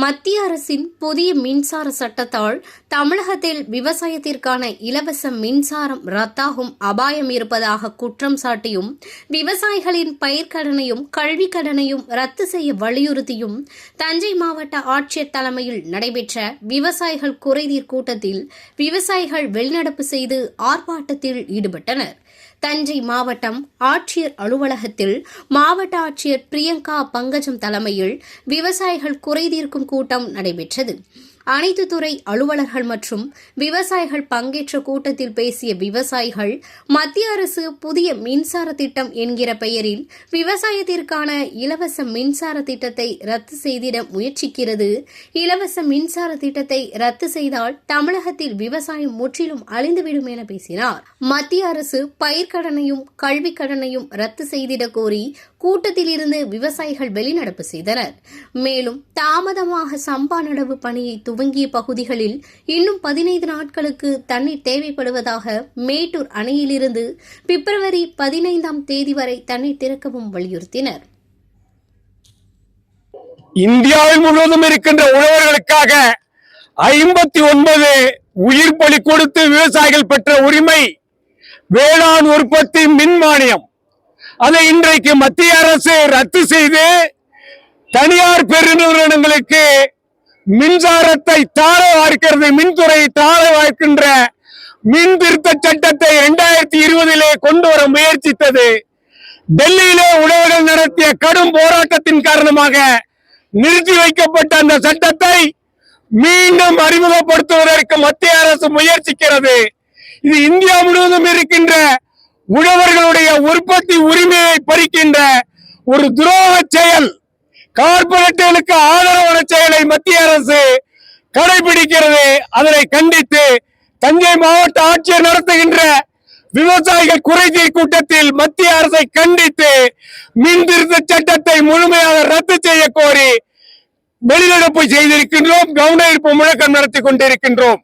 மத்திய அரசின் புதிய மின்சார சட்டத்தால் தமிழகத்தில் விவசாயத்திற்கான இலவச மின்சாரம் ரத்தாகும் அபாயம் இருப்பதாக குற்றம் சாட்டியும் விவசாயிகளின் பயிர்க்கடனையும் கல்விக் கடனையும் ரத்து செய்ய வலியுறுத்தியும் தஞ்சை மாவட்ட ஆட்சியர் தலைமையில் நடைபெற்ற விவசாயிகள் குறைதீர் கூட்டத்தில் விவசாயிகள் வெளிநடப்பு செய்து ஆர்ப்பாட்டத்தில் ஈடுபட்டனர். தஞ்சை மாவட்டம் ஆட்சியர் அலுவலகத்தில் மாவட்ட ஆட்சியர் பிரியங்கா பங்கஜம் தலைமையில் விவசாயிகள் குறைதீர்க்கும் கூட்டம் நடைபெற்றது. அனைத்து துறை அலுவலர்கள் மற்றும் விவசாயிகள் பங்கேற்ற கூட்டத்தில் பேசிய விவசாயிகள், மத்திய அரசு புதிய மின்சார திட்டம் என்கிற பெயரில் விவசாயத்திற்கான இலவச மின்சார திட்டத்தை ரத்து செய்திட முயற்சிக்கிறது. இலவச மின்சார திட்டத்தை ரத்து செய்தால் தமிழகத்தில் விவசாயம் முற்றிலும் அழிந்துவிடும் என பேசினார். மத்திய அரசு பயிர்க்கடனையும் கல்விக் கடனையும் ரத்து செய்திட கோரி கூட்டத்தில் இருந்து விவசாயிகள் வெளிநடப்பு செய்தனர். மேலும் தாமதமாக சம்பா நடவு பணியை துவங்கிய பகுதிகளில் இன்னும் 15 நாட்களுக்கு தண்ணீர் தேவைப்படுவதாக மேட்டூர் அணையிலிருந்து பிப்ரவரி 15ஆம் தேதி வரை தண்ணீர் திறக்கவும் வலியுறுத்தினர். இந்தியாவில் முழுவதும் இருக்கின்ற உழவர்களுக்காக 59 உயிர் பலி கொடுத்து விவசாயிகள் பெற்ற உரிமை வேளாண் உற்பத்தி மின் மானியம். அதை இன்றைக்கு மத்திய அரசு ரத்து செய்து தனியார் பெருநிறுவனங்களுக்கு மின்சாரத்தை தாழ வார்க்கிறது. மின்துறையை தாழ வார்க்கின்ற மின் திருத்த சட்டத்தை 2020 கொண்டு வர முயற்சித்தது. டெல்லியிலே உழவர்கள் நடத்திய கடும் போராட்டத்தின் காரணமாக நிறுத்தி வைக்கப்பட்ட அந்த சட்டத்தை மீண்டும் அறிமுகப்படுத்துவதற்கு மத்திய அரசு முயற்சிக்கிறது. இது இந்தியா முழுவதும் இருக்கின்ற உழவர்களுடைய உற்பத்தி உரிமையை பறிக்கின்ற ஒரு துரோக செயல், கார்ப்பரேட்டுகளுக்கு ஆதரவான செயலை மத்திய அரசு கடைபிடிக்கிறது. அதனை கண்டித்து தஞ்சை மாவட்ட ஆட்சியர் நடத்துகின்ற விவசாயிகள் குறைதீர் கூட்டத்தில் மத்திய அரசை கண்டித்து மின் திருத்த சட்டத்தை முழுமையாக ரத்து செய்ய கோரி வெளிநடப்பு செய்திருக்கின்றோம். கவன ஈர்ப்பு முழக்கம் நடத்தி கொண்டிருக்கின்றோம்.